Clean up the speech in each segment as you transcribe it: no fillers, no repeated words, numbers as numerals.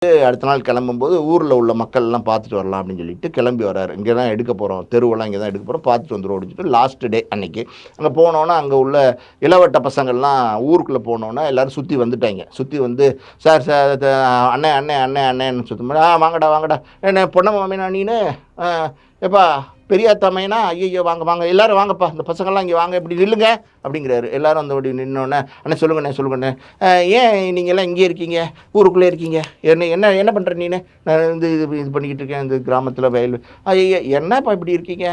அடுத்த நாள் கிளம்பும்போது ஊரில் உள்ள மக்கள்லாம் பார்த்துட்டு வரலாம் அப்படின்னு சொல்லிட்டு கிளம்பி வராரு. இங்கே தான் எடுக்க போகிறோம், தெருவெல்லாம் இங்கே தான் எடுக்க போகிறோம், பார்த்துட்டு வந்துடும் அப்படின்னு சொல்லிட்டு லாஸ்ட் டே அன்னைக்கு அங்கே போனோன்னா அங்கே உள்ள இளவட்ட பசங்கள்லாம் ஊருக்குள்ளே போனோன்னா எல்லோரும் சுற்றி வந்துட்டாங்க. சுற்றி வந்து சார் சார் அண்ணே அண்ணே அண்ணே அண்ணேன்னு சுத்தம் வாங்கடா வாங்கடா என்ன பொண்ணம்மா மாமினா நீனு எப்பா பெரியாத்தாமைனா ஐயோ வாங்க வாங்க எல்லோரும் வாங்கப்பா இந்த பசங்கள்லாம் இங்கே வாங்க இப்படி நில்லுங்க அப்படிங்கிறாரு. எல்லோரும் அந்த அப்படி நின்னோடனே அண்ணே சொல்லுங்கண்ணே சொல்லுங்கண்ணே ஏன் நீங்கள்லாம் இங்கே இருக்கீங்க ஊருக்குள்ளே இருக்கீங்க என்ன என்ன என்ன பண்ணுற நீனு நான் வந்து இது பண்ணிக்கிட்டு இருக்கேன் இந்த கிராமத்தில் வயல் ஐயோ என்னப்பா இப்படி இருக்கீங்க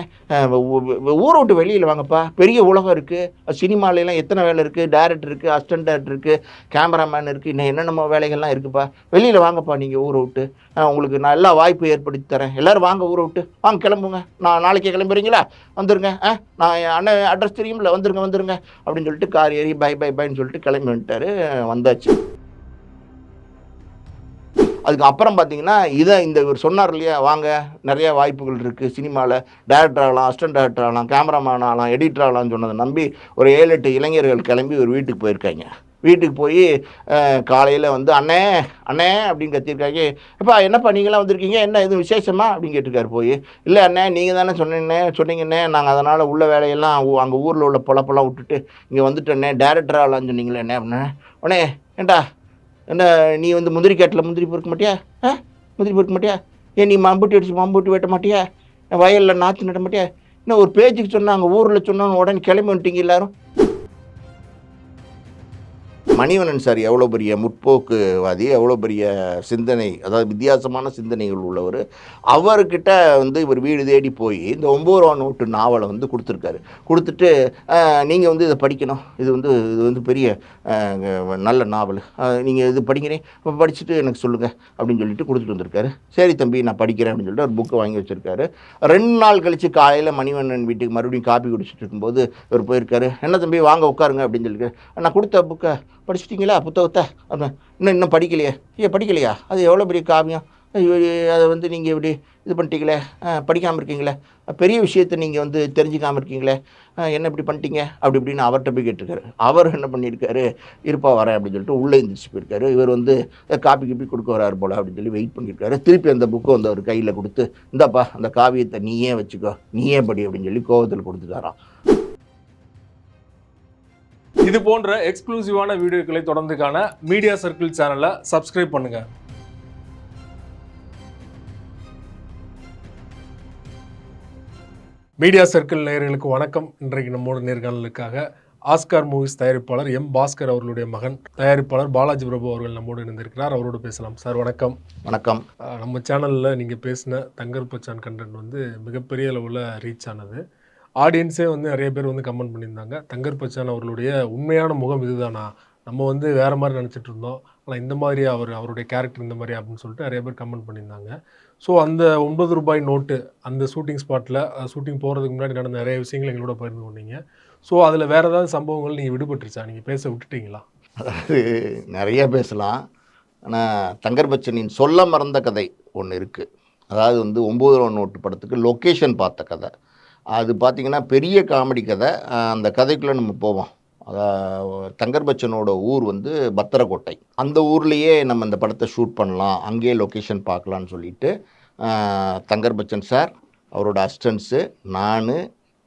ஊரை விட்டு வெளியில் வாங்கப்பா பெரிய உலகம் இருக்குது சினிமாலெலாம் எத்தனை வேலை இருக்குது டைரக்டர் இருக்குது அசிஸ்டன்ட் டேரக்டர் இருக்குது கேமராமேன் இருக்குது இன்னும் என்னென்னமோ வேலைகள்லாம் இருக்குப்பா வெளியில் வாங்கப்பா நீங்கள் ஊரை விட்டு உங்களுக்கு நான் எல்லா வாய்ப்பு ஏற்படுத்தி தரேன் எல்லோரும் வாங்க ஊரை விட்டு வாங்க கிளம்புங்க நான் நாளைக்கே கிளம்புறீங்களா வந்துருங்க நான் அண்ணன் அட்ரஸ் தெரியும்ல வந்துருங்க அப்படின்னு சொல்லிட்டு கார் ஏறி பை பை பைன்னு சொல்லிட்டு கிளம்பி வந்துட்டார். வந்தாச்சு. அதுக்கு அப்புறம் பார்த்தீங்கன்னா இந்த இவர் சொன்னார் இல்லையா வாங்க நிறையா வாய்ப்புகள் இருக்குது சினிமாவில் டேரக்டர் ஆகலாம் அசிஸ்டன்ட் டேரக்டர் ஆகலாம் கேமராமேன் ஆகலாம் எடிட்டர் ஆகலாம்னு சொன்னதை நம்பி ஒரு 7-8 இளைஞர்கள் கிளம்பி ஒரு வீட்டுக்கு போயிருக்காங்க. வீட்டுக்கு போய் காலையில் வந்து அண்ணே அண்ணே அப்படின்னு கத்திருக்காங்க. எப்பா என்னப்பா நீங்களாம் வந்திருக்கீங்க என்ன எதுவும் விசேஷமா அப்படின்னு கேட்டிருக்காரு. போய் இல்லை அண்ணே நீங்கள் தானே சொன்னீங்கண்ணே நாங்கள் அதனால் உள்ள வேலையெல்லாம் அங்கே ஊரில் உள்ள பொழப்பெல்லாம் விட்டுட்டு இங்கே வந்துட்டேண்ணே டேரக்டர் ஆகலான்னு சொன்னீங்களே என்ன அப்படின்னா உடனே ஏண்டா என்ன நீ வந்து முந்திரி காட்டில் முந்திரி பொறுக்க மாட்டியா முந்திரி பொறுக்க மாட்டியா ஏன் நீ மம்பூட்டி வெட்ட மாட்டியா வயலில் நாற்று நட்ட மாட்டியா இன்னும் ஒரு பேச்சுக்கு சொன்னாங்க ஊரில் சொன்னாங்க உடனே கிளம்பி வந்துட்டீங்க எல்லோரும். மணிவண்ணன் சார் எவ்வளோ பெரிய முற்போக்குவாதி எவ்வளோ பெரிய சிந்தனை அதாவது வித்தியாசமான சிந்தனைகள் உள்ளவர். அவர்கிட்ட வந்து இவர் வீடு தேடி போய் இந்த 9 ரூபா நோட்டு நாவலை வந்து கொடுத்துருக்காரு. கொடுத்துட்டு நீங்கள் வந்து இதை படிக்கணும் இது வந்து பெரிய நல்ல நாவல் நீங்கள் இது படிக்கிறேன் இப்போ படிச்சுட்டு எனக்கு சொல்லுங்கள் அப்படின்னு சொல்லிட்டு கொடுத்துட்டு வந்திருக்காரு. சரி தம்பி நான் படிக்கிறேன் அப்படின்னு சொல்லிட்டு ஒரு புக்கை வாங்கி வச்சுருக்காரு. 2 நாள் கழித்து காலையில் மணிவண்ணன் வீட்டுக்கு மறுபடியும் காப்பி குடிச்சிட்டு இருக்கும்போது இவர் போயிருக்காரு. என்ன தம்பி வாங்க உட்காருங்க அப்படின்னு சொல்லிட்டு நான் கொடுத்த புக்கை படிச்சிட்டிங்களா புத்தகத்தை இன்னும் படிக்கலையா அது எவ்வளோ பெரிய காவியம் அதை வந்து நீங்கள் இப்படி இது பண்ணிட்டீங்களே படிக்காமல் இருக்கீங்களே பெரிய விஷயத்தை நீங்கள் வந்து தெரிஞ்சுக்காமல் இருக்கீங்களே என்ன இப்படி பண்ணிட்டீங்க அப்படி இப்படின்னு அவர்கிட்ட போய் கேட்டிருக்காரு. அவர் என்ன பண்ணியிருக்காரு இருப்பா வரேன் அப்படின்னு சொல்லிட்டு உள்ளே எழுந்திரிச்சு போயிருக்காரு. இவர் வந்து காப்பி கொடுக்க வராரு போல் அப்படின்னு சொல்லி வெயிட் பண்ணியிருக்காரு. திருப்பி அந்த புக்கை வந்து அவர் கையில் கொடுத்து இந்தாப்பா அந்த காவியத்தை நீயே வச்சுக்கோ நீயே படி அப்படின்னு சொல்லி கோவத்தில் கொடுத்துட்டாராம். இது போன்ற எக்ஸ்க்ளூசிவான வீடியோக்களை தொடர்ந்து காண மீடியா சர்க்கிள் சேனலை சப்ஸ்கிரைப் பண்ணுங்க. மீடியா சர்க்கிள் நேயர்களுக்கு வணக்கம். இன்றைக்கு நம்மோட நேர்காணலுக்காக ஆஸ்கார் மூவிஸ் தயாரிப்பாளர் பாஸ்கர் அவர்களுடைய மகன் தயாரிப்பாளர் பாலாஜி பிரபு அவர்கள் நம்மோடு இணைந்திருக்கிறார். அவரோடு பேசலாம். சார் வணக்கம். வணக்கம். நம்ம சேனலில் நீங்கள் பேசின தங்கர் பச்சான் கண்டென்ட் வந்து மிகப்பெரிய அளவில் ரீச் ஆனது. ஆடியன்ஸே வந்து நிறைய பேர் வந்து கமெண்ட் பண்ணியிருந்தாங்க தங்கர் பச்சான் அவர்களுடைய உண்மையான முகம் இதுதானா நம்ம வந்து வேறு மாதிரி நினச்சிட்டு இருந்தோம் ஆனால் இந்த மாதிரி அவருடைய கேரக்டர் இந்த மாதிரி அப்படின்னு சொல்லிட்டு நிறைய பேர் கமெண்ட் பண்ணியிருந்தாங்க. ஸோ அந்த 9 ரூபாய் நோட்டு அந்த ஷூட்டிங் ஸ்பாட்டில் ஷூட்டிங் போகிறதுக்கு முன்னாடி நடந்த நிறைய விஷயங்கள் எங்களோட பகிர்ந்து கொண்டீங்க. ஸோ அதில் வேறு ஏதாவது சம்பவங்கள் நீங்கள் விடுபட்டுருச்சா நீங்கள் பேச விட்டுட்டீங்களா? அதாவது நிறைய பேசலாம். ஆனால் தங்கர் பச்சனின் சொல்ல மறந்த கதை ஒன்று இருக்குது. அதாவது வந்து 9 ரூபா நோட்டு படத்துக்கு லொக்கேஷன் பார்த்த கதை. அது பார்த்திங்கன்னா பெரிய காமெடி கதை. அந்த கதைக்குள்ளே நம்ம போவோம். தங்கர் பச்சனோட ஊர் வந்து பத்திரக்கோட்டை. அந்த ஊர்லேயே நம்ம இந்த படத்தை ஷூட் பண்ணலாம் அங்கேயே லொக்கேஷன் பார்க்கலான்னு சொல்லிட்டு தங்கர் பச்சன் சார் அவரோட அசிஸ்டன்ஸு நான்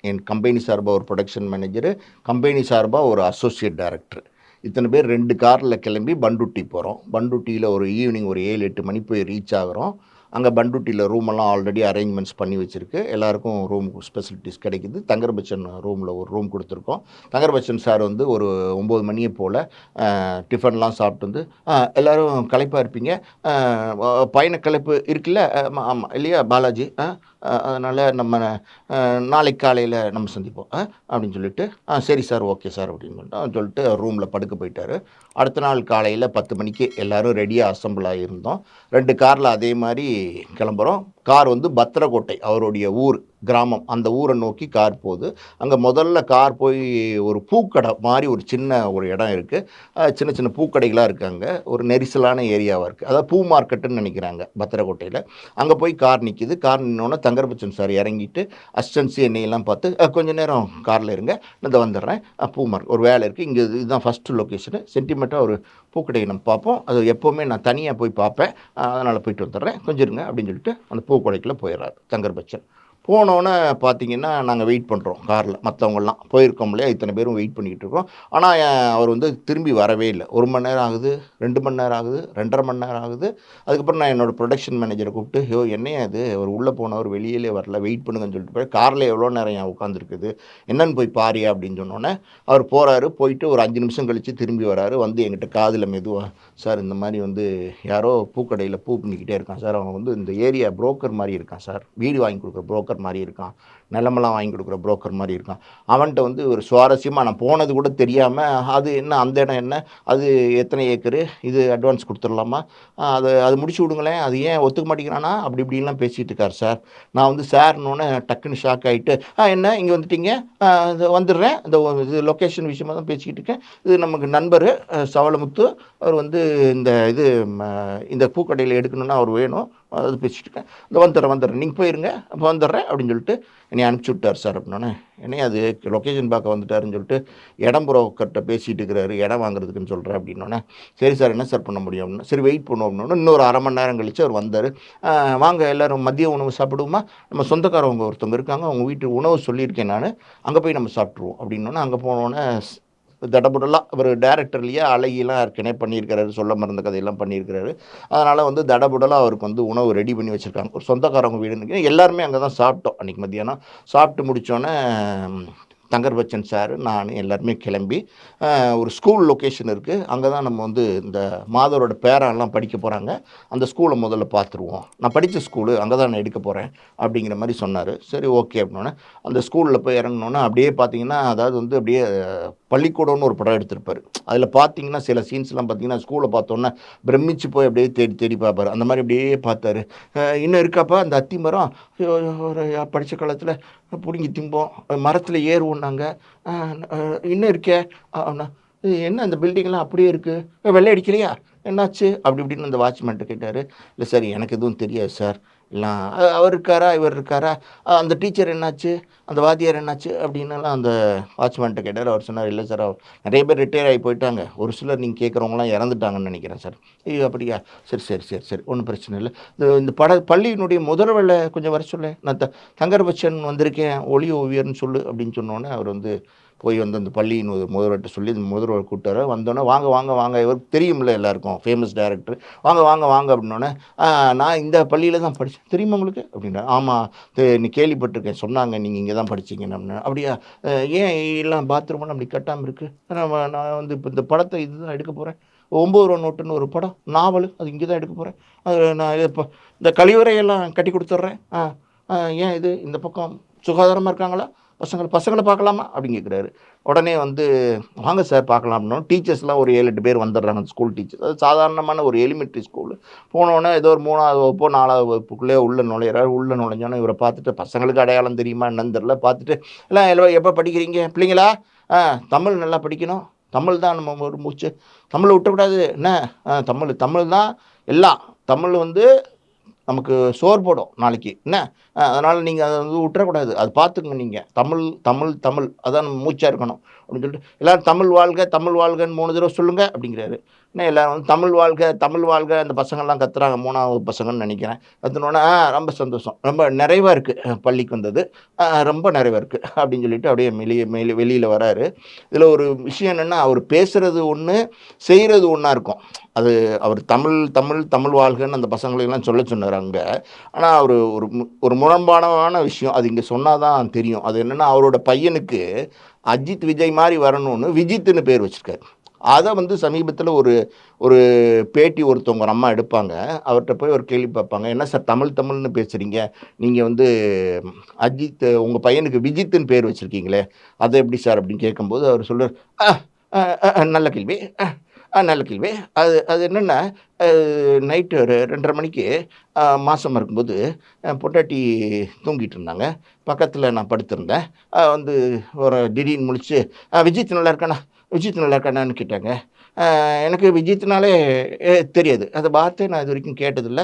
என் கம்பெனி சார்பாக ஒரு ப்ரொடக்ஷன் மேனேஜரு கம்பெனி சார்பாக ஒரு அசோசியேட் டைரக்டர் இத்தனை பேர் 2 காரில் கிளம்பி பண்டுட்டி போகிறோம். பண்டுட்டியில் ஒரு ஈவினிங் ஒரு 7-8 மணி போய் ரீச் ஆகிறோம். அங்கே பண்டுட்டியில் ரூமெல்லாம் ஆல்ரெடி அரேஞ்ச்மெண்ட்ஸ் பண்ணி வச்சுருக்கு. எல்லாேருக்கும் ரூம் ஃபெசிலிட்டிஸ் கிடைக்குது. தங்கர் பச்சன் ரூமில் ஒரு ரூம் கொடுத்துருக்கோம். தங்கர் பச்சன் சார் வந்து ஒரு 9 மணியை போல் டிஃபன்லாம் சாப்பிட்டு வந்து எல்லோரும் களைப்பாக இருப்பீங்க பயண களைப்பு இருக்குல்ல ஆமாம் இல்லையா பாலாஜி அதனால் நம்ம நாளைக்கு காலையில் நம்ம சந்திப்போம் அப்படின்னு சொல்லிட்டு சரி சார் ஓகே சார் அப்படின்னு சொல்லிட்டு ரூமில் படுக்க போயிட்டார். அடுத்த நாள் காலையில் 10 மணிக்கு எல்லோரும் ரெடியாக அசம்பிள் ஆகியிருந்தோம். 2 காரில் அதே மாதிரி கிளம்புறோம். கார் வந்து பத்திரக்கோட்டை அவருடைய ஊர் கிராமம். அந்த ஊரை நோக்கி கார் போகுது. அங்கே முதல்ல கார் போய் ஒரு பூக்கடை மாதிரி ஒரு சின்ன ஒரு இடம் இருக்குது. சின்ன சின்ன பூக்கடைகளாக இருக்குது அங்கே. ஒரு நெரிசலான ஏரியாவாக இருக்குது. அதாவது பூ மார்க்கெட்டுன்னு நினைக்கிறாங்க பத்திரக்கோட்டையில். அங்கே போய் கார் நிற்கிது. கார் நின்னோடனே தங்கர்பச்சன் சார் இறங்கிட்டு அசிஸ்டன்ஸு என்னையெல்லாம் பார்த்து கொஞ்ச நேரம் காரில் இருங்க, நான் இதை வந்துடுறேன், பூ மார்க் ஒரு வேலை இருக்குது இங்கே, இதுதான் ஃபஸ்ட்டு லொக்கேஷனு, சென்டிமெண்ட்டாக ஒரு பூக்கடையை நம்ம பார்ப்போம், அது எப்போவுமே நான் தனியாக போய் பார்ப்பேன், அதனால் போயிட்டு வந்துடுறேன், கொஞ்சம் இருங்க அப்படின்னு சொல்லிட்டு அந்த பூக்கடைக்குள்ளே போயிடுறாரு தங்கர்பச்சன். போனோன்னே பார்த்தீங்கன்னா, நாங்கள் வெயிட் பண்ணுறோம் காரில், மற்றவங்கலாம் போயிருக்கோம் இல்லையா, இத்தனை பேரும் வெயிட் பண்ணிக்கிட்டு இருக்கோம். ஆனால் அவர் வந்து திரும்பி வரவே இல்லை. 1 மணி நேரம் ஆகுது, 2 மணி நேரம் ஆகுது, 2.5 மணி நேரம் ஆகுது. அதுக்கப்புறம் நான் என்னோடய ப்ரொடக்ஷன் மேனேஜரை கூப்பிட்டு, ஐயோ என்னையா இது, அவர் உள்ளே போனவர் வெளியிலே வரல, வெயிட் பண்ணுங்கன்னு சொல்லிட்டு போய் காரில் எவ்வளோ நேரம் ஏன் உட்காந்துருக்குது, என்னன்னு போய் பாரியா அப்படின்னு சொன்னோன்னே அவர் போகிறாரு. போயிட்டு ஒரு 5 நிமிஷம் கழித்து திரும்பி வராரு. வந்து எங்கிட்ட காதில் மெதுவாக, சார் இந்த மாதிரி வந்து யாரோ பூக்கடையில் பூ பண்ணிக்கிட்டே இருக்கான் சார், அவன் வந்து இந்த ஏரியா புரோக்கர் மாதிரி இருக்கான் சார், வீடு வாங்கி கொடுக்குற புரோக்கர் மாதிரி இருக்கான், நிலமெல்லாம் வாங்கி கொடுக்குற புரோக்கர் மாதிரி இருக்கான், அவன்கிட்ட வந்து ஒரு சுவாரஸ்யமாக நான் போனது கூட தெரியாமல், அது என்ன அந்த இடம் என்ன, அது எத்தனை ஏக்கரு, இது அட்வான்ஸ் கொடுத்துடலாமா, அது முடிச்சு விடுங்களேன், அது ஏன் ஒத்துக்க மாட்டேங்கிறானா, அப்படி இப்படின்லாம் பேசிகிட்டு இருக்கார் சார். நான் வந்து சார்னோடனே டக்குன்னு ஷாக் ஆகிட்டு, என்ன இங்கே வந்துட்டீங்க, வந்துடுறேன், இந்த இது லொக்கேஷன் விஷயமாக தான் பேசிக்கிட்டு இருக்கேன், இது நமக்கு நண்பர் சவளமுத்து, அவர் வந்து இந்த பூக்கடையில் எடுக்கணும்னா அவர் வேணும், அது பேசிகிட்டு இருக்கேன், இந்த வந்துடுறேன் நீங்கள் போயிருங்க, அப்போ வந்துடுறேன் அப்படின்னு சொல்லிட்டு என்னை அனுப்பிச்சி விட்டார் சார். அப்படின்னோடனே என்னைய அது லொக்கேஷன் பார்க்க வந்துட்டாருன்னு சொல்லிட்டு இடம் புரோக்கர்கிட்ட பேசிகிட்டு இருக்கிறாரு, இடம் வாங்குறதுக்குன்னு சொல்கிறேன் அப்படின்னோடனே, சரி சார் என்ன சார் பண்ண முடியும் அப்படின்னா, சரி வெயிட் பண்ணுவோம் அப்படின்னோடனே இன்னொரு 1/2 மணி நேரம் கழித்து அவர் வந்தார். வாங்க எல்லோரும் மதிய உணவு சாப்பிடுவோமா, நம்ம சொந்தக்காரவங்க ஒருத்தவங்க இருக்காங்க, அவங்க வீட்டு உணவு சொல்லியிருக்கேன் நான், அங்கே போய் நம்ம சாப்பிட்ருவோம் அப்படின்னோடனே அங்கே போனோடனே தடபுடலாக அவர் டேரக்டர்லேயே அழகிலாம் ஏற்கனவே பண்ணியிருக்கிறாரு, சொல்ல மறந்த கதையெல்லாம் பண்ணியிருக்கிறாரு. அதனால் வந்து தடபுடலாக அவருக்கு வந்து உணவு ரெடி பண்ணி வச்சுருக்காங்க. ஒரு சொந்தக்காரவங்க வீடுன்னு எல்லாருமே அங்கே தான் சாப்பிட்டோம் அன்றைக்கி மத்தியானம். சாப்பிட்டு முடித்தோன்னே தங்கர்பச்சன் சார், நான் எல்லாருமே கிளம்பி ஒரு ஸ்கூல் லொக்கேஷன் இருக்குது, அங்கே தான் நம்ம வந்து இந்த மாதவரோட பேரெல்லாம் படிக்க போகிறாங்க, அந்த ஸ்கூலை முதல்ல பார்த்துருவோம், நான் படித்த ஸ்கூலு அங்கே தான் நான் எடுக்க போகிறேன் அப்படிங்கிற மாதிரி சொன்னார். சரி ஓகே அப்படின்னோடனே அந்த ஸ்கூலில் போய் இறங்கினோன்னே அப்படியே பார்த்தீங்கன்னா, அதாவது வந்து அப்படியே பள்ளிக்கூடம்னு ஒரு படம் எடுத்திருப்பார். அதில் பார்த்தீங்கன்னா சில சீன்ஸ்லாம் பார்த்தீங்கன்னா ஸ்கூலை பார்த்தோன்னே பிரமிச்சு போய் அப்படியே தேடி தேடி பார்ப்பார். அந்த மாதிரி அப்படியே பார்த்தாரு. இன்னும் இருக்காப்பா அந்த அத்தி மரம், ஒரு படித்த காலத்தில் பிடுங்கி திம்போம், மரத்தில் ஏறுவோம் நாங்கள், இன்னும் இருக்கே அப்படின்னா, என்ன இந்த பில்டிங்லாம் அப்படியே இருக்குது, வெள்ளை அடிக்கலையா என்னாச்சு அப்படி இப்படின்னு அந்த வாட்ச்மேன்ட்ட கேட்டார். இல்லை சார் எனக்கு எதுவும் தெரியாது சார், எல்லாம் அவர் இருக்காரா இவர் இருக்காரா, அந்த டீச்சர் என்னாச்சு, அந்த வாத்தியார் என்னாச்சு அப்படின்னலாம் அந்த வாட்ச்மேன்ட்ட கேட்டார். அவர் சொன்னார், இல்லை சார் நிறைய பேர் ரிட்டையர் ஆகி போயிட்டாங்க, ஒரு சிலர் நீங்கள் கேட்குறவங்களாம் இறந்துட்டாங்கன்னு நினைக்கிறேன் சார். ஐயோ அப்படியா, சரி சரி சரி சரி ஒன்றும் பிரச்சனை இல்லை, இந்த பள்ளியினுடைய முதல்வரை கொஞ்சம் வர சொல்ல, நான் தங்கர்பச்சன் வந்திருக்கேன் ஒளி ஓவியர்னு சொல்லு அப்படின்னு சொன்னோன்னே அவர் வந்து போய் வந்து அந்த பள்ளியின் முதல்வர்கிட்ட சொல்லி அந்த முதல்வர் கூப்பிட்டாரு. வந்தோடனே வாங்க வாங்க வாங்க, இவருக்கு தெரியும்ல எல்லாருக்கும், ஃபேமஸ் டைரக்டர், வாங்க வாங்க வாங்க அப்படின்னோடனே, நான் இந்த பள்ளியில் தான் படித்தேன், தெரியுமா உங்களுக்கு அப்படின்னா, ஆமாம் நீ கேள்விப்பட்டிருக்கேன், சொன்னாங்க நீங்கள் இங்கே தான் படிச்சிங்கன்னு அப்படின்னா, அப்படியா ஏன் எல்லாம் பாத்ரூமெல்லாம் அப்படி கட்டாமல் இருக்குது, நான் வந்து இப்போ இந்த படத்தை இதுதான் எடுக்க போகிறேன், 9 ரூபா நோட்டுன்னு ஒரு படம் நாவல், அது இங்கே தான் எடுக்க போகிறேன், அது நான் இப்போ இந்த கழிவறையெல்லாம் கட்டி கொடுத்துட்றேன், ஏன் இது இந்த பக்கம் சுகாதாரமாக இருக்காங்களா, பசங்களை பார்க்கலாமா அப்படின்னு கேட்குறாரு. உடனே வந்து வாங்க சார் பார்க்கலாம் அப்படின்னா, டீச்சர்ஸ்லாம் ஒரு 7-8 பேர் வந்துடுறாங்க, ஸ்கூல் டீச்சர்ஸ், அது சாதாரணமான ஒரு எலிமெண்ட்ரி ஸ்கூலு. போனோடனே ஏதோ ஒரு 3ஆவது வகுப்போ 4ஆவது வகுப்புக்குள்ளே உள்ளே நுழையிறாரு. உள்ளே நுழைஞ்சோன்னே இவரை பார்த்துட்டு, பசங்களுக்கு அடையாளம் தெரியுமா என்னன்னு தெரில, பார்த்துட்டு எல்லாம் எப்போ படிக்கிறீங்க பிள்ளைங்களா, தமிழ் நல்லா படிக்கணும், தமிழ் தான் நம்ம ஒரு மூச்சு, தமிழை விட்டக்கூடாது என்ன, தமிழ் தான் எல்லாம், தமிழ் வந்து நமக்கு சோறு போடும் நாளைக்கு என்ன, அதனால் நீங்கள் அதை வந்து விட்டுறக்கூடாது, அது பார்த்துக்குங்க, நீங்கள் தமிழ் தமிழ் தமிழ் அதான் நம்ம மூச்சாக இருக்கணும் அப்படின்னு சொல்லிட்டு, எல்லோரும் தமிழ் வாழ்க தமிழ் வாழ்கன்னு 3 தடவை சொல்லுங்கள் அப்படிங்கிறாரு. என்ன எல்லோரும் வந்து தமிழ் வாழ்க தமிழ் வாழ்க, அந்த பசங்கள்லாம் கத்துறாங்க, 3ஆவது பசங்கன்னு நினைக்கிறேன். கற்றுனோன்னே ரொம்ப சந்தோஷம், ரொம்ப நிறைவாக இருக்குது, பள்ளிக்கு வந்தது ரொம்ப நிறைவாக இருக்குது அப்படின்னு சொல்லிட்டு அப்படியே வெளியில் வராரு. இதில் ஒரு விஷயம் என்னென்னா, அவர் பேசுகிறது ஒன்று, செய்கிறது ஒன்றா இருக்கும். அது அவர் தமிழ் தமிழ் தமிழ் வாழ்கன்னு அந்த பசங்களெல்லாம் சொல்ல சொன்னார் அங்கே. ஆனால் அவர் ஒரு முரண்பாடான விஷயம், அது இங்கே சொன்னால் தான் தெரியும். அது என்னென்னா, அவரோட பையனுக்கு அஜித் விஜய் மாதிரி வரணும்னு விஜித்துன்னு பேர் வச்சுருக்காரு. அதை வந்து சமீபத்தில் ஒரு பேட்டி ஒருத்தவங்க ஒரு அம்மா எடுப்பாங்க, அவர்கிட்ட போய் ஒரு கேள்வி பார்ப்பாங்க, என்ன சார் தமிழ்னு பேசுகிறீங்க, நீங்கள் வந்து அஜித் உங்கள் பையனுக்கு விஜித்துன்னு பேர் வச்சுருக்கீங்களே, அது எப்படி சார் அப்படின்னு கேட்கும்போது அவர் சொல்கிறார், நல்ல கேள்வி, நல்ல கேள்வி. அது அது என்னென்னா, நைட்டு ஒரு 2:30 மணிக்கு மாசமா இருக்கும்போது பொண்டாட்டி தூங்கிட்டு இருந்தாங்க. பக்கத்தில நான் படுத்திருந்தேன். வந்து ஒரு திடீர்னு முழிச்சு, விஜித் நல்லா இருக்கானா? விஜித் நல்லா இருக்கானான்னு கேட்டாங்க. எனக்கு விஜித்னாலே தெரியாது. அந்த வார்த்தைய நான் இதுவரைக்கும் கேட்டதில்ல.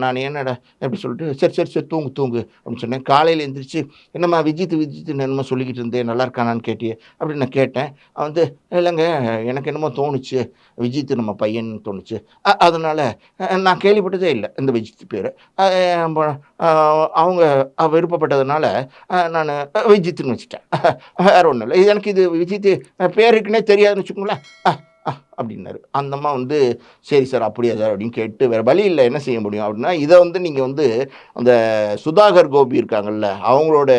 நான் என்னடா அப்படி சொல்லிட்டு, "சரி, சரி, சரி தூங்கு, தூங்கு" அப்படின்னு சொன்னேன். காலையில எந்திரிச்சு, "என்னம்மா விஜித் விஜித்ன்னு என்னமோ சொல்லிக்கிட்டு இருந்தே, நல்லா இருக்கானான்னு கேட்டியே?" அப்படின்னு நான் கேட்டேன். அவன் வந்து, "இல்லங்க, எனக்கு என்னமோ தோணுச்சு. விஜித் நம்ம பையன்னு தோணுச்சு. அதனால நான் கேள்விப்பட்டதே இல்ல, இந்த விஜித் பேரு. அ ப அ அவங்க விருப்பப்பட்டதுனால நானு விஜித்ன்னு வச்சுட்டேன். வேற ஒண்ணும் இல்ல. எனக்கு இது விஜித் பேர் இருக்குன்னே தெரியாதுன்னு வச்சுக்கோங்களேன்." அ அ அப்படின்னாரு. அந்த அம்மா வந்து, "சரி சார், அப்படியா சார்?" அப்படின்னு கேட்டு, "வேற வழி இல்ல, என்ன செய்ய முடியும்?" அப்படின்னா, இத வந்து நீங்க வந்து அந்த சுதாகர் கோபி இருக்காங்கல்ல, அவங்களோட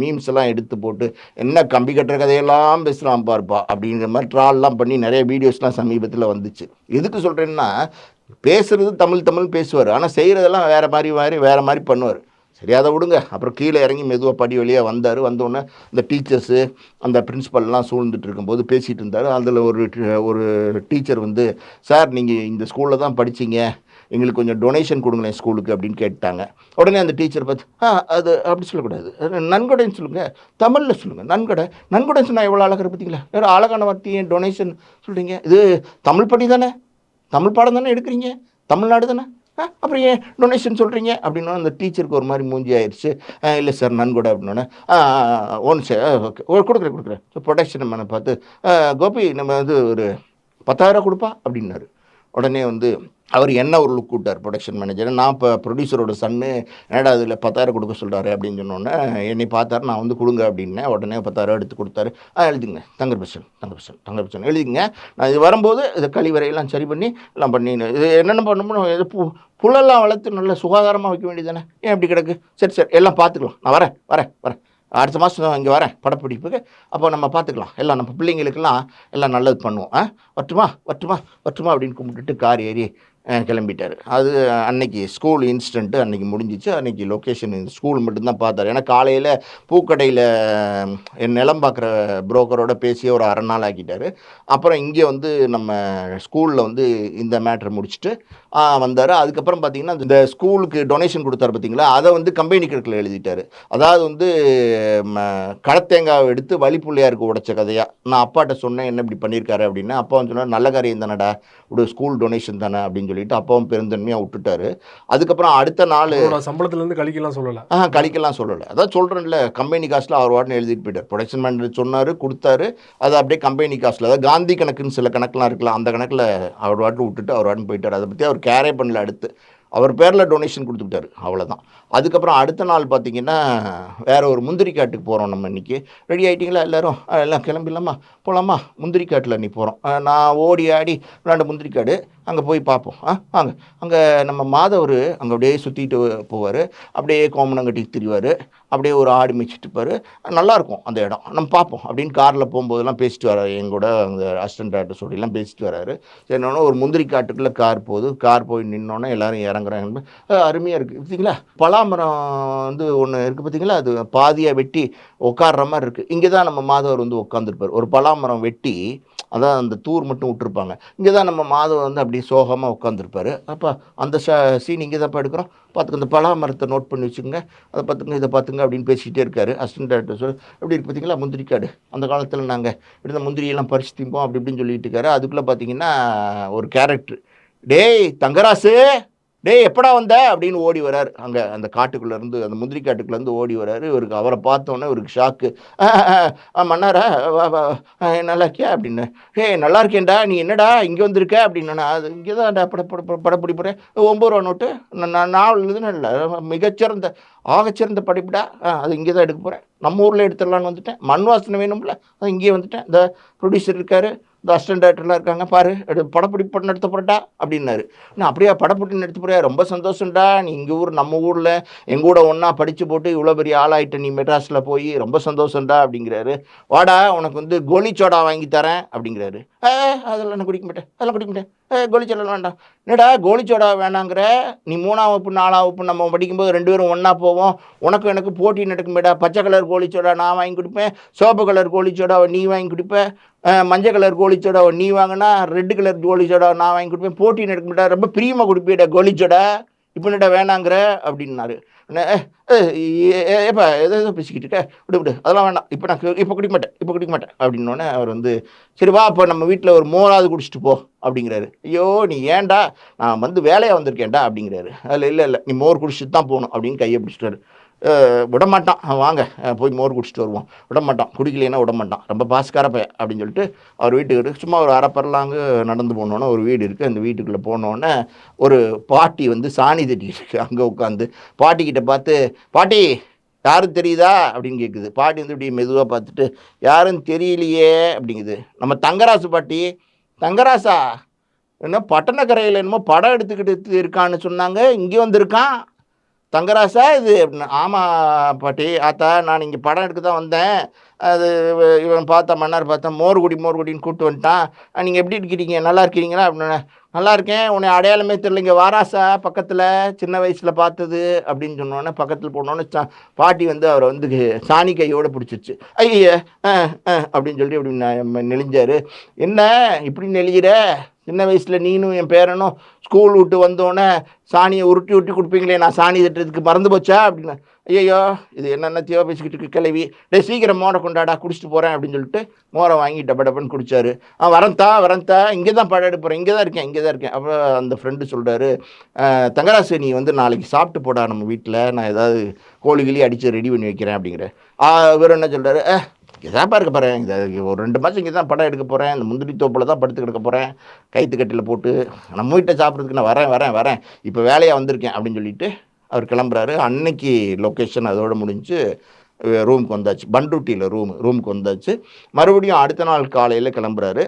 மீம்ஸ் எல்லாம் எடுத்து போட்டு, "என்ன கம்பி கட்டுற கதையெல்லாம் பேசுறான் பாருப்பா" அப்படிங்கிற மாரி ட்ரால்லாம் பண்ணி நெறைய வீடியோஸ்லாம் சமீபத்தில வந்துச்சு. எதுக்கு சொல்றேன்னா, பேசுறது தமிழ் தமிழ்ன்னு பேசுவாரு. ஆனா செய்றதெல்லாம் வேற மாரி மாரி வேற மாரி பண்ணுவாரு. சரி அத விடுங்க. அப்புறம் கீழ இறங்கி மெதுவா படி வழியா வந்தாரு. வந்தோனே இந்த டீச்சர்ஸு, அந்த பிரின்சிபல்லாம் சூழ்ந்துட்டு இருக்கும்போது பேசிட்டு இருந்தாரு. அதில ஒரு டீச்சர் வந்து, "சார் நீங்க இந்த ஸ்கூல்ல தான் படிச்சீங்க. எங்களுக்கு கொஞ்சம் டொனேஷன் குடுங்களேன் ஸ்கூலுக்கு" அப்படின்னு கேட்டாங்க. உடனே அந்த டீச்சர் பார்த்து, அது அப்படி சொல்லக்கூடாது. நன்கொடைன்னு சொல்லுங்க. தமிழ்ல சொல்லுங்க. நன்கொடை. நன்கொடைன்னு சொன்னா எவ்வளோ அழகா இருக்கு பார்த்தீங்களா? வேற அழகான வார்த்தைய டொனேஷன் சொல்றீங்க. இது தமிழ் படி தானே? தமிழ் பாடம் தானே எடுக்குறீங்க? தமிழ்நாடு தானே? அப்புறம் ஏன் டொனேஷன் சொல்றீங்க?" அப்படின்னோன அந்த டீச்சருக்கு ஒரு மாரி மூஞ்சி ஆயிருச்சு. "இல்ல சார், நன்கொடை" அப்படின்னோனே, ஒன் செ ஓகே குடுக்குறேன், குடுக்குறேன்." புரொடக்ஷன் மேன பார்த்து, கோபி நம்ம வந்து ஒரு 10,000 குடுப்பா" அப்படின்னாரு. உடனே வந்து அவரு என்ன ஒரு லுக் விட்டார் புரொடக்ஷன் மேனேஜர். நான் இப்ப புரொடியூசரோட சன்னு, "என்னடா இதுல 10,000 குடுக்க சொல்றாரு" அப்படின்னு சொன்னோனே, என்னைய பார்த்தாரு. நான் வந்து குடுங்க அப்படின்னேன். உடனே 10,000 எடுத்து குடுத்தாரு. எழுதிங்க. தங்கர்பச்சன், தங்கர்பச்சன், தங்கர்பச்சன் எழுதிக்கங்க. நான் இது வரும்போது இத கழிவறையெல்லாம் சரி பண்ணி, எல்லாம் பண்ணி இது என்னென்ன பண்ணணுமோ இது புல்லெல்லாம் வளர்த்து நல்லா சுகாதாரமா வைக்க வேண்டியது தானே? ஏன் இப்படி கிடக்கு? சரி, சரி எல்லாம் பார்த்துக்கலாம். நான் வரேன், வரேன், வரேன். அடுத்த மாசம் இங்க வரேன் படப்பிடிப்புக்கு. அப்போ நம்ம பார்த்துக்கலாம். எல்லாம் நம்ம பிள்ளைங்களுக்கெல்லாம் எல்லாம் நல்லது பண்ணுவோம். வரட்டுமா? வரட்டுமா? வரட்டுமா? அப்படின்னு கும்பிட்டுட்டு கார் ஏறி கிளம்பிட்டாரு. அது அன்னைக்கு ஸ்கூல் இன்சிடென்ட் அன்னைக்கு முடிஞ்சிச்சு. அன்னைக்கு லொக்கேஷன் ஸ்கூல் மட்டும் தான் பார்த்தாரு. ஏன்னா காலையில பூக்கடையில என் நிலம் பார்க்குற புரோக்கரோட பேசி ஒரு 1/2 நாள் ஆக்கிட்டாரு. அப்புறம் இங்கே வந்து நம்ம ஸ்கூல்ல வந்து இந்த மேட்டர முடிச்சுட்டு வந்தாரு. அதுக்கப்புறம் பார்த்தீங்கன்னா, இந்த ஸ்கூலுக்கு டொனேஷன் குடுத்தாரு பார்த்தீங்களா, அத வந்து கம்பெனி கணக்குல எழுதிட்டாரு. அதாவது வந்து ம கடத்தேங்காவ எடுத்து வழி புள்ளையாருக்கு உடைச்ச கதையா. நான் அப்பாட்ட சொன்னேன், "என்ன இப்படி பண்ணியிருக்காரு?" அப்படின்னு. அப்பா வந்து சொன்னாரு, "நல்ல காரியம் தானடா, விடு ஸ்கூல் டொனேஷன் தானே" அப்படின்னு சொல்லிட்டு அப்பாவும் பெருந்தன்மையா விட்டுட்டாரு. அதுக்கப்புறம் அடுத்த நாளு அவரோட சம்பளத்திலேருந்து கழிக்கலாம் சொல்லல. கழிக்கலாம் சொல்லல. அதான் சொல்றேன்ல, கம்பெனி காசுல அவர் பாட்டுன்னு எழுதிட்டு போயிட்டாரு. புரொடக்ஷன் மேனேஜர் சொன்னாரு, குடுத்தாரு. அது அப்படியே கம்பெனி காசுல, அதாவது காந்தி கணக்குன்னு சில கணக்குலாம் இருக்குல்ல, அந்த கணக்குல அவர் பாட்டுக்கு விட்டுட்டு அவர் பாட்டுன்னு போயிட்டாரு. அத பத்தி அவர் கேரே பண்ணல அடுத்து. அவர் பேர்ல டொனேஷன் குடுத்துக்கிட்டாரு. அவ்வளதான். அதுக்கப்புறம் அடுத்த நாள் பார்த்தீங்கன்னா, வேற ஒரு முந்திரி காட்டுக்கு போறோம் நம்ம இன்னைக்கு. "ரெடி ஆயிட்டீங்களா எல்லாரும்? எல்லாம் கிளம்பிடலாமா? போலாமா? முந்திரி காட்டுல இன்னைக்கு போறோம்." நான் ஓடி ஆடி விளாண்ட முந்திரி காடு. அங்க போய் பார்ப்போம். வாங்க. அங்க நம்ம மாதவரு அங்க அப்படியே சுத்திட்டு போவாரு. அப்படியே கோமணம் கட்டிட்டு திரிவாரு. அப்படியே ஒரு ஆடு மேய்ச்சிட்டு இருப்பாரு. நல்லாருக்கும் அந்த இடம். நம்ம பார்ப்போம் அப்படின்னு கார்ல போம்போதெல்லாம் பேசிட்டு வராரு. எங்கூட அந்த அசிஸ்டன்ட் டைரக்டர் சொல்லிலாம் பேசிட்டு வராரு. சரின்னோன ஒரு முந்திரி காட்டுக்குள்ள கார் போகுது. கார் போய் நின்னோனே எல்லாரும் இறங்குறாங்க. அருமையா இருக்கு. பார்த்தீங்களா? பலாமரம் வந்து ஒண்ணு இருக்கு பார்த்தீங்களா? அது பாதியா வெட்டி உட்கார்ற மாரி இருக்கு. இங்க தான் நம்ம மாதவர் வந்து உட்காந்துருப்பாரு. ஒரு பலாமரம் வெட்டி, அதான் அந்த தூர் மட்டும் விட்டுருப்பாங்க. இங்க தான் நம்ம மாதவர் வந்து அப்படியே சோகமா உட்காந்துருப்பாரு. "அப்பா அந்த சீன் இங்க தான்ப்பா எடுக்குறோம். பார்த்துக்க இந்த பலா மரத்த நோட் பண்ணி வச்சுக்கங்க. அத பார்த்துங்க, இத பார்த்துங்க" அப்படின்னு பேசிட்டே இருக்காரு. அசிஸ்டன்ட் டைரக்டர் "எப்படி இருக்கு பார்த்தீங்களா முந்திரி காடு? அந்த காலத்தில நாங்க இப்படிதான் முந்திரியெல்லாம் பறிச்சு திம்போம்" அப்படி இப்படின்னு சொல்லிட்டு இருக்காரு. அதுக்குள்ள பார்த்தீங்கன்னா, ஒரு கேரக்டர், "டேய் தங்கராசு! டேய் எப்படா வந்த?" அப்படின்னு ஓடி வராரு. அங்க அந்த காட்டுக்குள்ள இருந்து, அந்த முந்திரி காட்டுக்குள்ள இருந்து ஓடி வராரு. இவருக்கு அவர பார்த்தோனே இவருக்கு ஷாக்கு. "அ அ மன்னாரா வா வா நல்லா இருக்கியா?" அப்படின்னு. "ஏய் நல்லா இருக்கேன்டா. நீ என்னடா இங்க வந்திருக்க?" அப்படின்னேனா, "அது இங்க தான்டா படப்பிடிப்பு போறேன். ரூ. 9 நோட்டு. நான் நாவல் எழுதுனேன்ல, மிகச்சிறந்த ஆகச்சிறந்த படைப்புடா. அது இங்க தான் எடுக்க போறேன். நம்ம ஊர்ல எடுத்துடலான்னு வந்துட்டேன். மண் வாசனை வேணும்ல, அதான் இங்கேயே வந்துட்டேன். இந்த புரொடியூசர் இருக்காரு. இந்த அசிஸ்டன்ட் டைரக்டர்லாம் இருக்காங்க. பாரு படப்பிடிப்பு படம் நடத்த போறேன்டா" அப்படின்னாரு. "நான் அப்படியா படப்பிடிப்பு நடத்த போறியா? ரொம்ப சந்தோஷம்டா. நீ இங்க நம்ம ஊர்ல என் கூட ஒண்ணா படிச்சு போட்டு இவ்வளோ பெரிய ஆளாயிட்ட நீ மெட்ராஸ்ல போய். ரொம்ப சந்தோஷம்டா" அப்படிங்கிறாரு. "வாடா உனக்கு வந்து கோலி சோடா வாங்கி தரேன்" அப்படிங்கிறாரு. அதெல்லாம் நான் குடிக்க மாட்டேன். அதெல்லாம் குடிக்க மாட்டேன். கோலி சோடாலாம் வேண்டாம்." "என்னடா கோலி சோடா வேணாங்கிற? நீ 3ஆம் வகுப்பு, 4ஆம் வகுப்பு நம்ம படிக்கும்போது 2 பேரும் ஒண்ணா போவோம். உனக்கும் எனக்கு போட்டி நடக்குமேடா. பச்சை கலர் கோலி சோடா நான் வாங்கி குடிப்பேன். சிவப்பு கலர் கோலி சோடாவ நீ வாங்கி குடிப்ப. மஞ்சள் கலர் கோலிச்சோடா நீ வாங்கினா ரெட் கலர் கோலிச்சோடா நான் வாங்கி கொடுப்பேன், போட்டி நடக்க மாட்டா, ரொம்ப பிரியமாக கொடுப்பீடா கோலிச்சோடா, இப்போ என்னடா வேணாங்கிற அப்படின்னாரு. ஏப்பா எதோ ஏதோ பேசிக்கிட்டு இருக்க, விடு விடு அதெல்லாம் வேண்டாம், இப்போ நான் இப்போ குடிக்க மாட்டேன், இப்போ குடிக்க மாட்டேன் அப்படின்னோடனே அவர் வந்து சரி வா இப்போ நம்ம வீட்டில் ஒரு மோராவது குடிச்சிட்டு போ அப்படிங்கிறாரு. ஐயோ நீ ஏன்டா, நான் வந்து வேலையாக வந்திருக்கேன்டா அப்படிங்கிறாரு. அதில் இல்லை இல்லை நீ மோர் குடிச்சிட்டு தான் போகணும் அப்படின்னு கையை பிடிச்சிட்டாரு. விடமாட்டான், வாங்க போய் மோர் குடிச்சிட்டு வருவோம், விடமாட்டான், குடிக்கலைன்னா விடமாட்டான், ரொம்ப பாஸ்கார பையன் அப்படின்னு சொல்லிட்டு அவர் வீட்டுக்கு சும்மா ஒரு அரைப்பரலாங்க நடந்து போனோன்னே ஒரு வீடு இருக்குது. அந்த வீட்டுக்குள்ளே போனோடனே ஒரு பாட்டி வந்து சாணி தட்டிக்கிட்டு இருக்கு. அங்கே உட்காந்து பாட்டிக்கிட்ட பார்த்து பாட்டி யாரும் தெரியுதா அப்படின்னு கேட்குது. பாட்டி வந்து இப்படி மெதுவாக பார்த்துட்டு யாரும் தெரியலையே அப்படிங்குது. நம்ம தங்கராசு பாட்டி. தங்கராசா என்ன பட்டணக்கரையில் என்னமோ படம் எடுத்துக்கிட்டு இருக்கான்னு சொன்னாங்க, இங்கே வந்திருக்கான் தங்கராசா இது அப்படின்னு. ஆமாம் பாட்டி ஆத்தா நான் இங்கே படம் எடுக்க தான் வந்தேன், அது இவன் பார்த்தா மன்னார் பார்த்தா மோர் குடின்னு கூப்பிட்டு வந்துட்டான், நீங்கள் எப்படி இருக்கிறீங்க நல்லா இருக்கிறீங்களா அப்படின்னு. நல்லா இருக்கேன், உன்னை அடையாளமே தெரியல, இங்கே வாராசா பக்கத்தில் சின்ன வயசில் பார்த்தது அப்படின்னு சொன்னோன்னே பக்கத்தில் போனோன்னே பாட்டி வந்து அவரை வந்து சாணி கையோடு பிடிச்சிருச்சு. ஐய அப்படின்னு சொல்லி இப்படி நெளிஞ்சார். என்ன இப்படி நெளிகிற, சின்ன வயசில் நீனும் என் பேரனும் ஸ்கூல் விட்டு வந்தோடனே சாணியை உருட்டி உருட்டி கொடுப்பீங்களே, நான் சாணி தட்டுறதுக்கு மறந்து போச்சா அப்படின்னு. ஐயோ இது என்னென்னத்தையோ பேசிக்கிட்டு இருக்கு கிளவி, டே சீக்கிரம் மோரை கொண்டாடா குடிச்சிட்டு போகிறேன் அப்படின்னு சொல்லிட்டு மோரை வாங்கி டப்ப டப்பன்னு குடித்தார். வரேன்த்தா இங்கே தான் படம் எடுப்போகிறேன், இங்கே தான் இருக்கேன். அப்புறம் அந்த ஃப்ரெண்டு சொல்கிறாரு, தங்கராசு நீ வந்து நாளைக்கு சாப்பிட்டு போடா நம்ம வீட்டில், நான் ஏதாவது கோழி அடித்து ரெடி பண்ணி வைக்கிறேன் அப்படிங்கிற. இவர் என்ன சொல்கிறாரு, இதான் இருக்க போகிறேன், இந்த ஒரு 2 மாதம் இங்கே தான் படம் எடுக்க போகிறேன், இந்த முந்திரி தோப்பில் தான் படுத்து கிடக்க போகிறேன், கைத்து கட்டியில் போட்டு நம்ம வீட்டை சாப்பிட்றதுக்கு நான் வரேன் இப்போ வேலையாக வந்திருக்கேன் அப்படின்னு சொல்லிட்டு அவர் கிளம்புறாரு. அன்னைக்கு லொக்கேஷன் அதோடு முடிஞ்சு ரூமுக்கு வந்தாச்சு. பண்ருட்டியில் ரூமுக்கு வந்தாச்சு. மறுபடியும் அடுத்த நாள் காலையில் கிளம்புறாரு.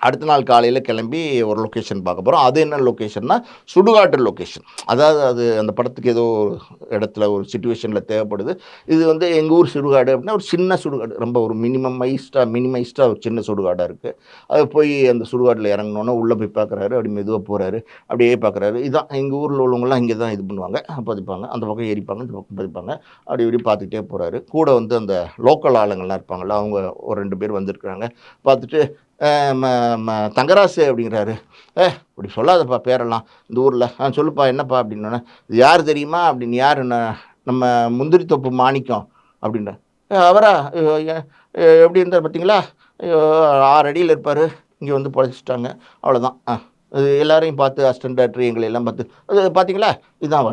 அடுத்த நாள் காலையில் கிளம்பி ஒரு லொக்கேஷன் பார்க்க போகிறோம். அது என்ன லொக்கேஷன்னா சுடுகாட்டு லொக்கேஷன். அதாவது அது அந்த படத்துக்கு ஏதோ இடத்துல ஒரு சிச்சுவேஷனில் தேவைப்படுது. இது வந்து எங்கள் ஊர் சுடுகாடு அப்படின்னா ஒரு சின்ன சுடுகாடு, ரொம்ப ஒரு மினிமைஸ்டாக ஒரு சின்ன சுடுகாடாக இருக்குது. அது போய் அந்த சுடுகாட்டில் இறங்கினோன்னே உள்ளே போய் பார்க்குறாரு. அப்படி மெதுவாக போகிறாரு, அப்படியே பார்க்குறாரு. இதுதான் எங்கள் ஊரில் உள்ளவங்களாம் இங்கே தான் இது பண்ணுவாங்க, பதிப்பாங்க, அந்த பக்கம் ஏறிப்பாங்க, இந்த பக்கம் பதிப்பாங்க, அப்படி இப்படி பார்த்துக்கிட்டே போகிறாரு. கூட வந்து அந்த லோக்கல் ஆளுங்கள்லாம் இருப்பாங்கள்ல, அவங்க ஒரு 2 பேர் வந்திருக்கிறாங்க. பார்த்துட்டு தங்கராசு அப்படிங்கிறாரு. இப்படி சொல்லாதப்பா பேரெல்லாம் இந்த ஊரில். சொல்லுப்பா என்னப்பா அப்படின்னோடனே, இது யார் தெரியுமா அப்படின்னு. யார், நம்ம முந்திரி தோப்பு மாணிக்கம் அப்படின்ற. அவரா எப்படி இருந்தார் பார்த்தீங்களா, 6 அடியில் இருப்பார், இங்கே வந்து புழைச்சிட்டாங்க அவ்வளோதான். அது எல்லாரையும் பார்த்து அசிஸ்டன்ட் டாக்டர் எங்களை எல்லாம் பார்த்து அது பார்த்தீங்களா, இதுதான்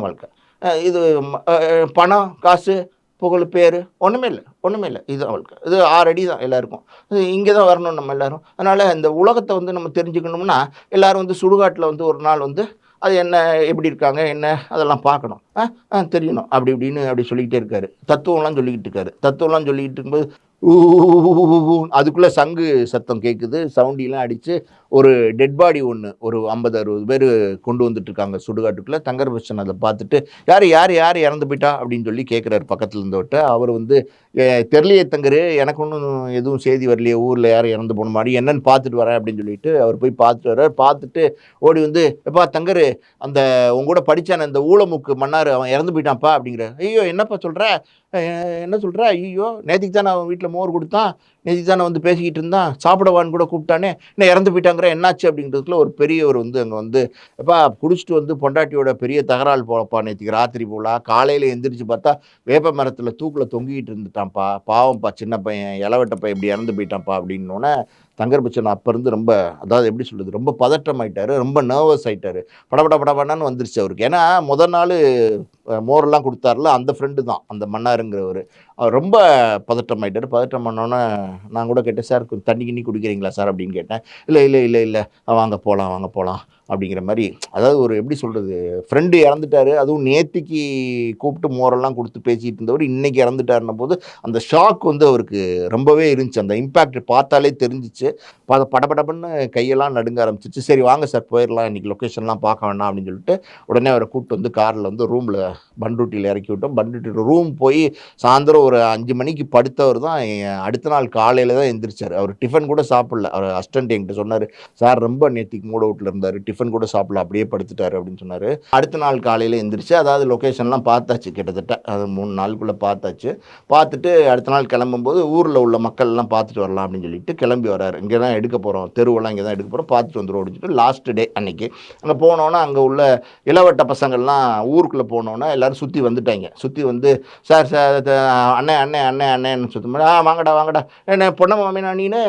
வாழ்க்கை. இது பணம் காசு புகழ் பேர் ஒன்றுமே இல்லை, இதுதான் வாழ்க்கை. இது 6 அடி தான் எல்லாருக்கும், இது இங்கே தான் வரணும் நம்ம எல்லோரும். அதனால் இந்த உலகத்தை வந்து நம்ம தெரிஞ்சுக்கணும்னா எல்லோரும் வந்து சுடுகாட்டில் வந்து ஒரு நாள் வந்து அது என்ன எப்படி இருக்காங்க என்ன அதெல்லாம் பார்க்கணும், தெரியணும் அப்படி சொல்லிக்கிட்டே இருக்காரு. தத்துவம்லாம் சொல்லிக்கிட்டு இருக்கும்போது அதுக்குள்ளே சங்கு சத்தம் கேட்குது, சவுண்டிலாம் அடித்து ஒரு டெட் பாடி ஒன்று ஒரு 50-60 பேர் கொண்டு வந்துட்டுருக்காங்க சுடுகாட்டுக்குள்ளே. தங்கர்பச்சன் அதை பார்த்துட்டு யார் இறந்து போயிட்டா அப்படின்னு சொல்லி கேட்குறாரு பக்கத்தில் இருந்தவர்கிட்ட. அவர் வந்து தெரியலையே தங்கரு, எனக்கு ஒன்றும் எதுவும் செய்தி வரலையே, ஊரில் யாரும் இறந்து போன மாதிரி, என்னன்னு பார்த்துட்டு வரேன் அப்படின்னு சொல்லிட்டு அவர் போய் பார்த்துட்டு வர்றார். பார்த்துட்டு ஓடி வந்து, எப்பா தங்கரு அந்த உங்க கூட படித்தான இந்த ஊழமுக்கு மன்னார் அவன் இறந்து போயிட்டான்ப்பா அப்படிங்கிற. ஐயோ என்னப்பா சொல்கிற, என்ன சொல்கிற, ஐயோ நேற்றுக்கு தான் அவன் வீட்டில் மோர் கொடுத்தான், நேற்றுக்கு தான் வந்து பேசிக்கிட்டு இருந்தான், சாப்பிடவான்னு கூட கூப்பிட்டானே, என்ன இறந்து போயிட்டாங்கிற, என்னாச்சு அப்படின்றதுக்குள்ள ஒரு பெரியவர் வந்து அங்கே வந்து, எப்பா குடிச்சிட்டு வந்து பொண்டாட்டியோட பெரிய தகராறு போலப்பா, நேற்றுக்கு ராத்திரி போலா, காலையில் எந்திரிச்சு பார்த்தா வேப்ப மரத்தில் தூக்கில் தொங்கிக்கிட்டு இருந்துட்டான்ப்பா, பாவம்ப்பா சின்ன பையன் இளவட்ட பையன் இப்படி இறந்து போயிட்டான்ப்பா அப்படின்னோடனே தங்கர்பச்சன் அப்போ இருந்து ரொம்ப, அதாவது எப்படி சொல்கிறது, ரொம்ப பதட்டம் ஆகிட்டார், ரொம்ப நர்வஸ் ஆகிட்டார். படபடன்னு வந்துருச்சு அவருக்கு. ஏன்னா முதல் நாள் மோரெல்லாம் கொடுத்தாருல அந்த ஃப்ரெண்டு தான் அந்த மன்னாருங்கிறவர். அவர் ரொம்ப பதட்டம் ஆகிட்டார். பதட்டம் பண்ணோன்னே நான் கூட கேட்டேன், சார் தண்ணி கிண்ணி குடிக்கிறீங்களா சார் அப்படின்னு கேட்டேன். இல்லை வாங்க போகலாம் அப்படிங்கிற மாதிரி. அதாவது ஒரு எப்படி சொல்கிறது, ஃப்ரெண்டு இறந்துட்டார், அதுவும் நேத்திக்கு கூப்பிட்டு மோரெல்லாம் கொடுத்து பேசிகிட்டு இருந்தவர் இன்றைக்கி இறந்துட்டாருன்ன போது அந்த ஷாக் வந்து அவருக்கு ரொம்பவே இருந்துச்சு. அந்த இம்பேக்ட் பார்த்தாலே தெரிஞ்சிச்சு. படபடன்னு கையெல்லாம் நடுங்க ஆரம்பிச்சிச்சு. சரி வாங்க சார் போயிடலாம், இன்றைக்கி லொக்கேஷன்லாம் பார்க்க வேண்டாம் அப்படின்னு சொல்லிட்டு உடனே அவரை கூப்பிட்டு வந்து காரில் வந்து ரூமில் பண்ருட்டியில் இறக்கி விட்டோம். பண்ருட்டியில் ரூம் போய் சாயந்தரம் ஒரு 5 மணிக்கு படுத்தவர் தான் அடுத்த நாள் காலையில் தான் எந்திரிச்சார். அவர் டிஃபன் கூட சாப்பிடல. அவர் அசிஸ்டன்ட் என்கிட்ட சொன்னார், சார் ரொம்ப நேத்திக்கு மூட் அவுட்டில் இருந்தார், டிஃபன் கூட சாப்பிடல, அப்படியே படுத்துட்டார் அப்படின்னு சொன்னார். அடுத்த நாள் காலையில் எந்திரிச்சு, அதாவது லொக்கேஷன்லாம் பார்த்தாச்சு, கிட்டத்தட்ட அது 3 நாளுக்குள்ளே பார்த்தாச்சு. பார்த்துட்டு அடுத்த நாள் கிளம்பும்போது ஊரில் உள்ள மக்கள்லாம் பார்த்துட்டு வரலாம் அப்படின்னு சொல்லிட்டு கிளம்பி வராரு. இங்கே தான் எடுக்க போகிறோம், தெருவெல்லாம் இங்கே தான் எடுக்க போகிறோம், பார்த்துட்டு வந்துடும் அப்படின்னு சொல்லிட்டு லாஸ்ட் டே அன்னைக்கு அங்கே போனோன்னா அங்கே உள்ள இளவட்ட பசங்கள்லாம் ஊருக்குள்ளே போனோன்னா எல்லோரும் சுற்றி வந்துட்டாங்க. சுற்றி வந்து சார் சார் அண்ணே அண்ணே அண்ணே அண்ணேன்னு சுத்தம் வாங்கடா வாங்கடா என்ன பொண்ணை மாமினா நீனு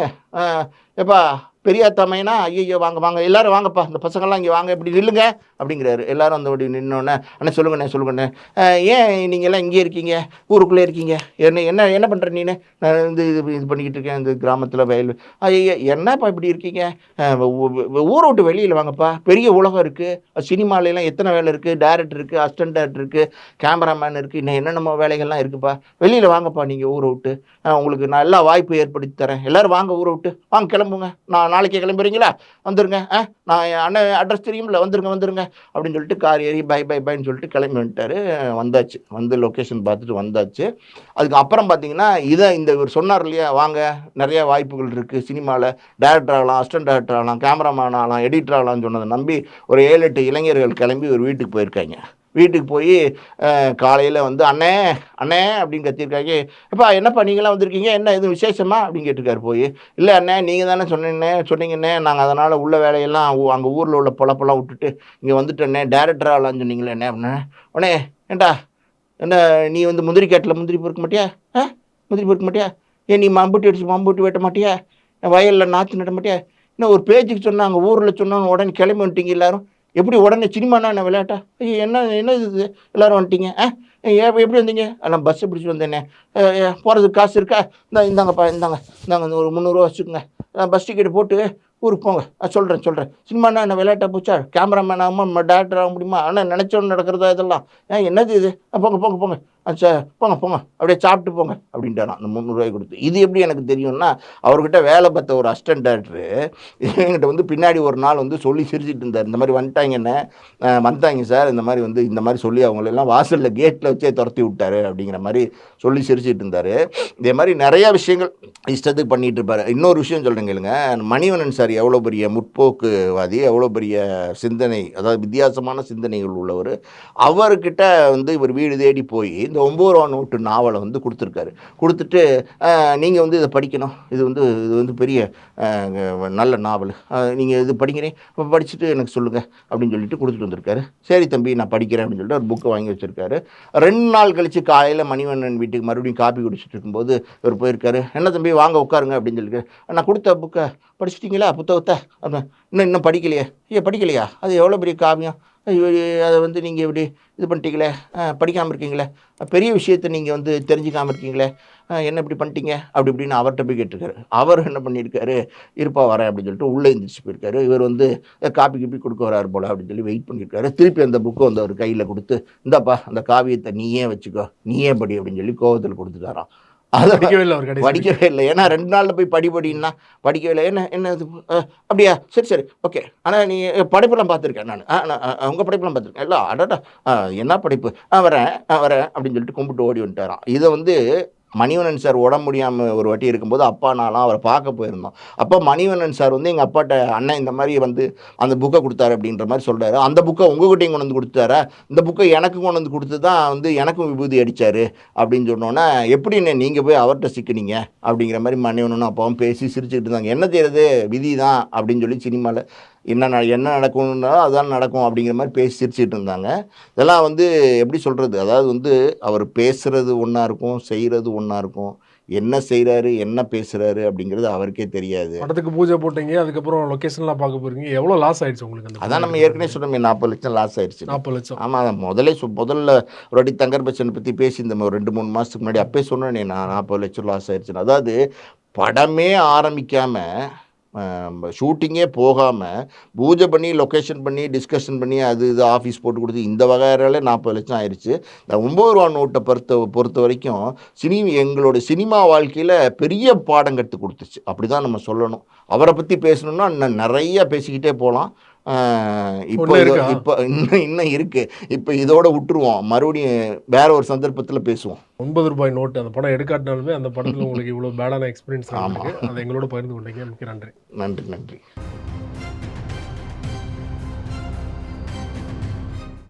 எப்பா பெரியாத்தம்மைனா ஐயோ வாங்க வாங்க எல்லோரும் வாங்கப்பா, இந்த பசங்கள்லாம் இங்கே வாங்க, இப்படி நில்லுங்க அப்படிங்கிறாரு. எல்லோரும் அந்த அப்படி நின்னோடனே அண்ணே சொல்லுங்கண்ணே சொல்லுங்கண்ணே, ஏன் நீங்கள் எல்லாம் இங்கே இருக்கீங்க, ஊருக்குள்ளே இருக்கீங்க, என்ன என்ன என்ன பண்ணுற நீனு, நான் இது பண்ணிக்கிட்டு இருக்கேன் இந்த கிராமத்தில் வயல். ஐயோ என்னப்பா இப்படி இருக்கீங்க, ஊரை விட்டு வெளியில் வாங்கப்பா, பெரிய உலகம் இருக்குது, சினிமாலெலாம் எத்தனை வேலை இருக்குது, டேரக்டர் இருக்குது, அசிஸ்டன்ட் டேரக்டர் இருக்குது, கேமராமேன் இருக்குது, இன்னும் என்னென்ன வேலைகள்லாம் இருக்குப்பா, வெளியில் வாங்கப்பா நீங்கள் ஊரை விட்டு, உங்களுக்கு நான் எல்லா வாய்ப்பு ஏற்படுத்தி தரேன், எல்லோரும் வாங்க ஊரை விட்டு வாங்க, கிளம்புங்க, நான் நாளைக்கே கிளம்புறீங்களா, வந்துருங்க, நான் அண்ணன் அட்ரஸ் தெரியும்ல, வந்துருங்க அப்படின்னு சொல்லிட்டு கார் ஏறி பை பைன்னு சொல்லிட்டு கிளம்பி வந்துட்டார். வந்தாச்சு, வந்து லொக்கேஷன் பார்த்துட்டு வந்தாச்சு. அதுக்கு அப்புறம் பார்த்தீங்கன்னா இந்த இவர் சொன்னார் இல்லையா, வாங்க நிறையா வாய்ப்புகள் இருக்குது, சினிமாவில் டேரக்டர் ஆகலாம், அசிஸ்டன்ட் டேரக்டர் ஆகலாம், கேமராமேன் ஆகலாம், எடிட்டர் ஆகலாம்னு சொன்னதை நம்பி ஒரு 7-8 இளைஞர்கள் கிளம்பி ஒரு வீட்டுக்கு போயிருக்காங்க. வீட்டுக்கு போய் காலையில் வந்து அண்ணே அண்ணே அப்படின்னு கத்திருக்காங்க. எப்பா என்னப்பா நீங்களாம் வந்திருக்கீங்க, என்ன எதுவும் விசேஷமா அப்படின்னு கேட்டிருக்காரு. போய் இல்லை அண்ணே நீங்கள் தானே சொன்னீங்கண்ணே, நாங்கள் அதனால் உள்ள வேலையெல்லாம் அங்கே ஊரில் உள்ள பொழப்பெல்லாம் விட்டுட்டு இங்கே வந்துட்டேண்ணே, டேரக்டர் ஆகலான்னு சொன்னீங்களே என்ன அப்படின்னா, உடனே ஏண்டா என்ன நீ வந்து முந்திரி காட்டில் முந்திரி பொறுக்க மாட்டியா, முந்திரி பொறுக்க மாட்டியா, ஏன் நீ மம்பூட்டி அடிச்சு மம்பூட்டி வெட்ட மாட்டியா, வயலில் நாற்று நட மாட்டியா, இன்னும் ஒரு பேச்சுக்கு சொன்னாங்க ஊரில் சொன்னாங்க உடனே கிளம்பி வந்துட்டீங்க எல்லாரும், எப்படி உடனே சினிமானா என்ன விளையாட்டா, ஐயோ என்ன இது எல்லோரும் வந்துட்டீங்க, எப்படி வந்தீங்க, நான் பஸ்ஸை பிடிச்சி வந்தேனே, போகிறதுக்கு காசு இருக்கா, இந்தாங்கப்பா இந்தாங்க ஒரு 300 ரூபா வச்சுக்கோங்க, பஸ் டிக்கெட் போட்டு ஊருக்கு போங்க, சொல்கிறேன் சினிமானா என்ன விளையாட்டா போச்சா, கேமராமேன் ஆகாமல் டேரக்டர் ஆக முடியுமா, ஆனால் நினச்சோன்னு நடக்கிறதா இதெல்லாம், என்னது இது, போங்க சார் போங்க அப்படியே சாப்பிட்டு போங்க அப்படின்ட்டாரான் அந்த 300 ரூபாய் கொடுத்து. இது எப்படி எனக்கு தெரியும்னா, அவர்கிட்ட வேலை பார்த்த ஒரு அசிஸ்டன்ட் டேரக்டரு என்கிட்ட வந்து பின்னாடி ஒரு நாள் வந்து சொல்லி சிரிச்சிட்டு இருந்தார், இந்த மாதிரி வந்தாங்க சார், இந்த மாதிரி சொல்லி அவங்களெல்லாம் வாசலில் கேட்டில் வச்சே துரத்தி விட்டாரு அப்படிங்கிற மாதிரி சொல்லி சிரிச்சிட்டு இருந்தார். இதே மாதிரி நிறையா விஷயங்கள் இஷ்டத்துக்கு பண்ணிகிட்டு இருப்பார். இன்னொரு விஷயம் சொல்கிறேங்க இல்லைங்க, மணிவண்ணன் சார் எவ்வளோ பெரிய முற்போக்குவாதி, எவ்வளோ பெரிய சிந்தனை, அதாவது வித்தியாசமான சிந்தனைகள் உள்ளவர். அவர்கிட்ட வந்து இவர் வீடு தேடி போய் இந்த 9 நோட்டு நாவலை வந்து கொடுத்துருக்காரு. கொடுத்துட்டு நீங்கள் வந்து இதை படிக்கணும், இது வந்து பெரிய நல்ல நாவல், நீங்கள் இது படிக்கிறேன், இப்போ படிச்சுட்டு எனக்கு சொல்லுங்கள் அப்படின்னு சொல்லிட்டு கொடுத்துட்டு வந்திருக்காரு. சரி தம்பி நான் படிக்கிறேன் அப்படின்னு சொல்லிட்டு ஒரு புக்கை வாங்கி வச்சுருக்காரு. 2 நாள் கழித்து காலையில் மணிவண்ணன் வீட்டுக்கு மறுபடியும் காப்பி குடிச்சிட்டு இருக்கும்போது இவர் போயிருக்காரு. என்ன தம்பி வாங்க உட்காருங்க அப்படின்னு சொல்லிட்டு, நான் கொடுத்த புக்கை படிச்சிட்டிங்களா புத்தகத்தை, இன்னும் படிக்கலையா, அது எவ்வளோ பெரிய காவியம், அதை வந்து நீங்கள் இப்படி இது பண்ணிட்டீங்களே, படிக்காமல் இருக்கீங்களே, பெரிய விஷயத்தை நீங்கள் வந்து தெரிஞ்சிக்காமல் இருக்கீங்களே, என்ன இப்படி பண்ணிட்டீங்க அப்படி இப்படின்னு அவர்கிட்ட போய் கேட்டிருக்காரு. அவர் என்ன பண்ணியிருக்காரு, இருப்பா வரேன் அப்படின்னு சொல்லிட்டு உள்ளே எழுந்திரிச்சு போயிருக்காரு. இவர் வந்து காப்பி கொடுக்க வராரு போல அப்படின்னு சொல்லி வெயிட் பண்ணியிருக்காரு. திருப்பி அந்த புக்கை வந்து அவர் கையில் கொடுத்து, இந்தாப்பா அந்த காவியத்தை நீயே வச்சுக்கோ, நீயே படி அப்படின்னு சொல்லி கோவத்தில் கொடுத்துட்டாராம். அதை படிக்கவே இல்லை. ஏன்னா 2 நாளில் போய் படின்னா படிக்கவே இல்லை. என்ன இது அப்படியா, சரி ஓகே, ஆனால் நீ படைப்பெல்லாம் பார்த்துருக்கேன், நான் உங்கள் படைப்பெல்லாம் பார்த்துருக்கேன், இல்லை அடடா என்ன படைப்பு, வரேன் அப்படின்னு சொல்லிட்டு கும்பிட்டு ஓடி வந்துட்டாராம். இதை வந்து மணிவண்ணன் சார் உடம்பு முடியாமல் ஒரு வாட்டி இருக்கும்போது அப்பா நான்லாம் அவரை பார்க்க போயிருந்தோம். அப்போ மணிவண்ணன் சார் வந்து எங்கள் அப்பாட்ட அண்ணன் இந்த மாதிரி வந்து அந்த புக்கை கொடுத்தாரு அப்படின்ற மாதிரி சொல்கிறாரு. அந்த புக்கை உங்கள்கிட்டையும் கொண்டு வந்து கொடுத்தாரா, இந்த புக்கை எனக்கு கொண்டு வந்து கொடுத்து தான் வந்து எனக்கும் விபூதி அடித்தார் அப்படின்னு சொன்னோன்னே, எப்படின்னு நீங்கள் போய் அவர்கிட்ட சிக்கினீங்க அப்படிங்கிற மாதிரி மணிவண்ணனும் அப்பாவும் பேசி சிரிச்சுக்கிட்டு இருந்தாங்க. என்ன செய்யறது, விதி தான் அப்படின்னு சொல்லி சினிமாவில் என்ன நடக்கும்னா அதான் நடக்கும் அப்படிங்கிற மாதிரி பேசி சிரிச்சுட்டு இருந்தாங்க. இதெல்லாம் வந்து எப்படி சொல்கிறது, அதாவது வந்து அவர் பேசுகிறது ஒன்றா இருக்கும், செய்கிறது ஒன்றா இருக்கும், என்ன செய்கிறாரு என்ன பேசுகிறாரு அப்படிங்கிறது அவருக்கே தெரியாது. படத்துக்கு பூஜை போட்டீங்க, அதுக்கப்புறம் லொக்கேஷன்லாம் பார்க்க போகிறீங்க, எவ்வளோ லாஸ் ஆயிடுச்சு உங்களுக்கு? அதான் நம்ம ஏற்கனவே சொன்னோமே 40 லட்சம் லாஸ் ஆயிடுச்சு. 40 லட்சம். ஆமாம், முதல்ல ஒரு வாட்டி தங்கர் பச்சனை பற்றி பேசியிருந்தோம் ஒரு 2-3 மாதத்துக்கு முன்னாடி. அப்போ சொன்னேனே நான் 40 லட்சம் லாஸ் ஆயிடுச்சுன்னு. அதாவது படமே ஆரம்பிக்காமல் ஷூட்டிங்கே போகாமல் பூஜை பண்ணி லொக்கேஷன் பண்ணி டிஸ்கஷன் பண்ணி அது இது ஆஃபீஸ் போட்டு கொடுத்து இந்த வகையாலே 40 லட்சம் ஆயிடுச்சு. இந்த 9 நோட்டை பொறுத்த வரைக்கும் எங்களோட சினிமா வாழ்க்கையில் பெரிய பாடம் கற்றுக் கொடுத்துச்சு, அப்படி தான் நம்ம சொல்லணும். அவரை பற்றி பேசணுன்னா இன்னும் நிறையா பேசிக்கிட்டே போகலாம். இப்போ இன்னும் இருக்கா? இப்போ இன்னும் இருக்குது. இப்போ இதோட விட்டுருவோம். மறுபடியும் வேற ஒரு சந்தர்ப்பத்தில் பேசுவோம். ₹9 நோட்டு அந்த படம் எடுக்காட்டினாலுமே அந்த படத்துல உங்களுக்கு இவ்வளோ பேடான எக்ஸ்பீரியன்ஸ் ஆமாம். நடந்திருக்கு. அத எங்களோட பகிர்ந்து கொண்டீங்க. மிக்க நன்றி. நன்றி நன்றி.